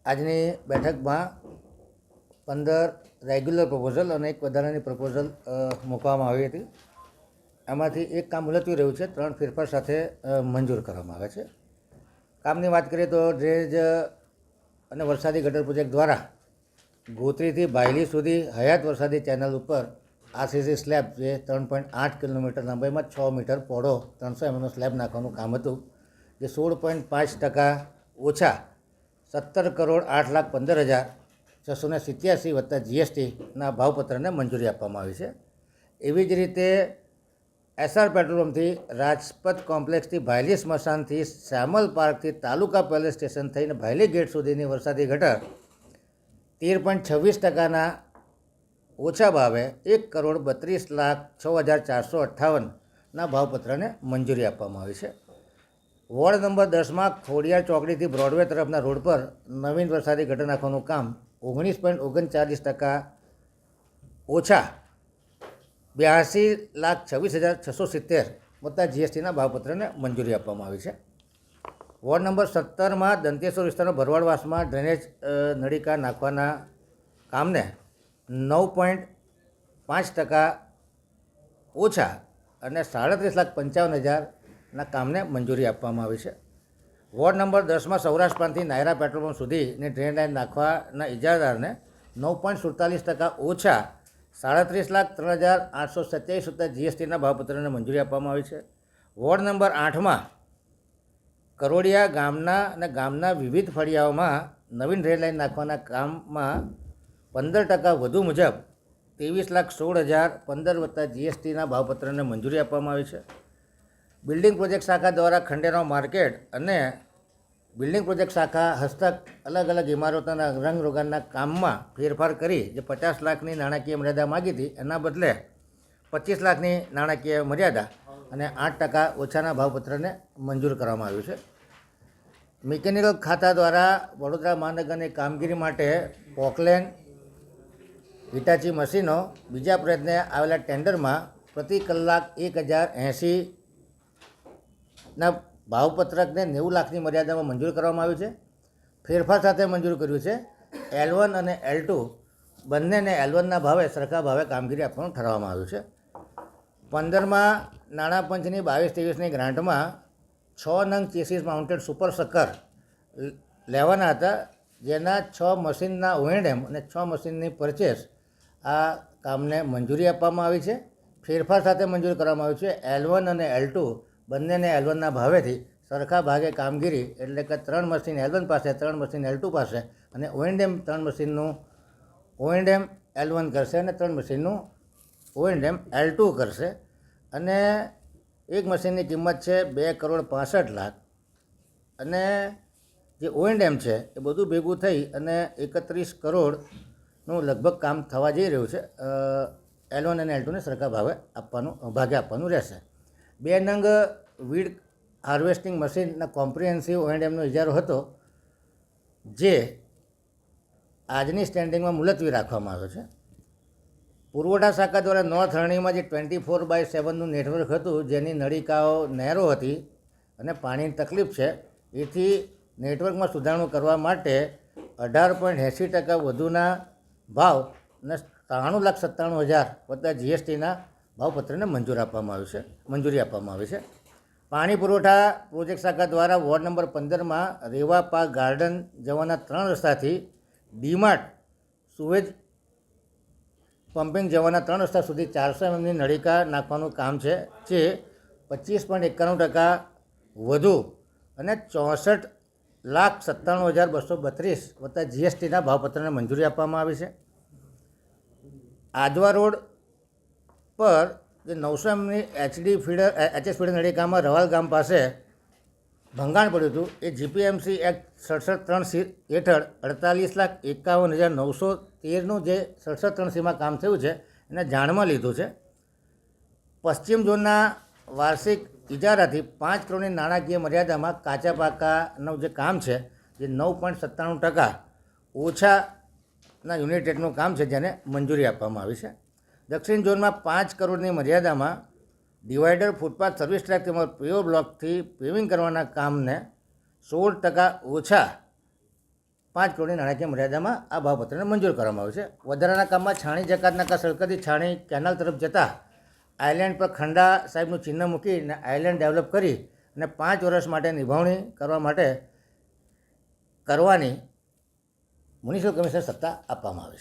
આજની બેઠકમાં 15 regular proposal અને એક વધારાની પ્રપોઝલ મૂકવામાં આવી હતી. એમાંથી એક કામ મુલતવી રહ્યું છે, 3 ફેરફાર સાથે મંજૂર કરવામાં આવે છે. કામની વાત કરીએ તો ડ્રેનેજ અને વરસાદી ગટર પ્રોજેક્ટ દ્વારા ગોત્રીથી ભાયલી સુધી હયાત વરસાદી ચેનલ ઉપર આરસીસી સ્લેબ જે 3.8 કિલોમીટર લંબાઈમાં 6 મીટર પહોળો 300 mm સ્લેબ નાખવાનું કામ હતું, જે 16.5% ઓછા 17,08,15,687 વત્તા જીએસટીના ભાવપત્રને મંજૂરી આપવામાં આવી છે. એવી જ રીતે એસઆર પેટ્રોલ પંપથી રાજપથ કોમ્પ્લેક્સથી ભાયલી સ્મશાનથી શ્યામલ પાર્કથી તાલુકા પોલીસ સ્ટેશન થઈને ભાયલી ગેટ સુધીની વરસાદી ગટર 13.26%ના ઓછા ભાવે 1,32,06,458ના ભાવપત્રને મંજૂરી આપવામાં આવી છે. વોર્ડ નંબર 10માં ખોડિયાર ચોકડીથી બ્રોડવે તરફના રોડ પર નવીન વરસાદી ગટર નાખવાનું કામ 19.39% ઓછા 82,26,670 વત્તા જીએસટીના ભાવપત્રને મંજૂરી આપવામાં આવી છે. વોર્ડ નંબર 17માં દંતેશ્વર વિસ્તારના ભરવાડવાસમાં ડ્રેનેજ નળિકા નાખવાના કામને 9.5% ઓછા અને 37,55,000ના કામને મંજૂરી આપવામાં આવી છે. વોર્ડ નંબર 10માં સૌરાષ્ટ્ર પ્રાંતથી નાયરા પેટ્રોલ પંપ સુધીની ડ્રેન લાઇન નાખવાના ઇજારદારને 9.47% ઓછા 37,03,827 વત્તા જીએસટીના ભાવપત્રને મંજૂરી આપવામાં આવી છે. વોર્ડ નંબર 8માં કરોડિયા ગામના વિવિધ ફળિયાઓમાં નવીન રેલ લાઇન નાખવાના કામમાં 15% વધુ મુજબ 23,16,015 વત્તા જીએસટીના ભાવપત્રને મંજૂરી આપવામાં આવી છે. બિલ્ડિંગ પ્રોજેક્ટ શાખા દ્વારા ખંડેરાવ માર્કેટ અને બિલ્ડિંગ પ્રોજેક્ટ શાખા હસ્તક અલગ અલગ ઇમારતોના રંગરોગાનના કામમાં ફેરફાર કરી જે 50 લાખની નાણાકીય મર્યાદા માગી હતી, એના બદલે 25 લાખની નાણાકીય મર્યાદા અને 8% ઓછાના ભાવપત્રને મંજૂર કરવામાં આવ્યું છે. મિકેનિકલ ખાતા દ્વારા વડોદરા મહાનગરની કામગીરી માટે પોકલેન હિટાચી મશીનો બીજા પ્રયત્ને આવેલા ટેન્ડરમાં પ્રતિ કલાક 1,080ના ભાવપત્રકને 90 લાખની મર્યાદામાં મંજૂર કરવામાં આવ્યું છે. ફેરફાર સાથે મંજૂર કર્યું છે. L1 અને L2 બંનેને L1ના ભાવે સરખા ભાવે કામગીરી આપવાનું ઠરાવવામાં આવ્યું છે. 15માં નાણાં પંચની 22-23ની ગ્રાન્ટમાં 6 નંગ ચેસીસ માઉન્ટેડ સુપર સકર લેવાના હતા, જેના 6 મશીનના ઓએનએમ અને 6 મશીનની પરચેસ આ કામને મંજૂરી આપવામાં આવી છે. ફેરફાર સાથે મંજૂર કરવામાં આવ્યું છે. L1 અને L2 બંનેને L1ના ભાવેથી સરખા ભાગે કામગીરી, એટલે કે 3 મશીન L1 પાસે, 3 મશીન L2 પાસે અને ઓએનએમ 3 મશીનનું ઓએનએમ L1 કરશે અને 3 મશીનનું ઓએનએમ L2 કરશે. અને એક મશીનની કિંમત છે 2,65,00,000 અને જે ઓએનએમ છે એ બધું ભેગું થઈ અને 31 કરોડનું લગભગ કામ થવા જઈ રહ્યું છે. L1 અને L2ને સરખા ભાગે આપવાનું રહેશે. 2 નંગ વીડ હાર્વેસ્ટિંગ મશીનના કોમ્પ્રિહેન્સિવ ઓએનએમનો ઇજારો હતો, જે આજની સ્ટેન્ડિંગમાં મુલતવી રાખવામાં આવ્યો છે. પુરવઠા શાખા દ્વારા નોર્થ હરણીમાં જે 24/7નું નેટવર્ક હતું, જેની નળિકાઓ નહેરો હતી અને પાણીની તકલીફ છે, એથી નેટવર્કમાં સુધારણું કરવા માટે 18.80% વધુના ભાવ અને 93,97,000 વત્તા જીએસટીના ભાવપત્રને મંજૂરી આપવામાં આવી છે. પાણી પુરવઠા પ્રોજેક્ટ શાખા દ્વારા વોર્ડ નંબર 15માં રેવા પાર્ક ગાર્ડન જવાના 3 રસ્તાથી ડીમાર્ટ સુવેજ પમ્પિંગ જવાના 3 રસ્તા સુધી 400 mmની નળિકા નાખવાનું કામ છે, જે 25.91% વધુ અને 64,97,232 વત્તા જીએસટીના ભાવપત્રને મંજૂરી આપવામાં આવી છે. આજવા રોડ પર જે 900 mmની HS ફીડર નળિકામાં રવાલ ગામ પાસે ભંગાણ પડ્યું હતું, એ જીપીએમસી એક્ટ 67(3) હેઠળ 48,51,913નું જે 67(3)માં કામ થયું છે એને જાણમાં લીધું છે. પશ્ચિમ ઝોનના વાર્ષિક ઇજારાથી 5 કરોડની નાણાકીય મર્યાદામાં કાચા પાકાનું જે કામ છે, જે 9.97% ઓછાના યુનિટ રેટનું કામ છે, જેને મંજૂરી આપવામાં આવી છે. દક્ષિણ ઝોનમાં 5 કરોડની મર્યાદામાં ડિવાઈડર, ફૂટપાથ, સર્વિસ ટ્રેક તેમજ પેવર બ્લોકથી પેવિંગ કરવાના કામને 16% ઓછા 5 કરોડની નાણાકીય મર્યાદામાં આ ભાવપત્રને મંજૂર કરવામાં આવ્યું છે. વધારાના કામમાં છાણી જકાત નાકા સડકથી છાણી કેનાલ તરફ જતા આઇલેન્ડ પર ખંડા સાહેબનું ચિહ્ન મૂકીને આઇલેન્ડ ડેવલપ કરી અને 5 વર્ષ માટે નિભાવણી કરવાની મ્યુનિસિપલ કમિશનર સત્તા આપવામાં આવે છે.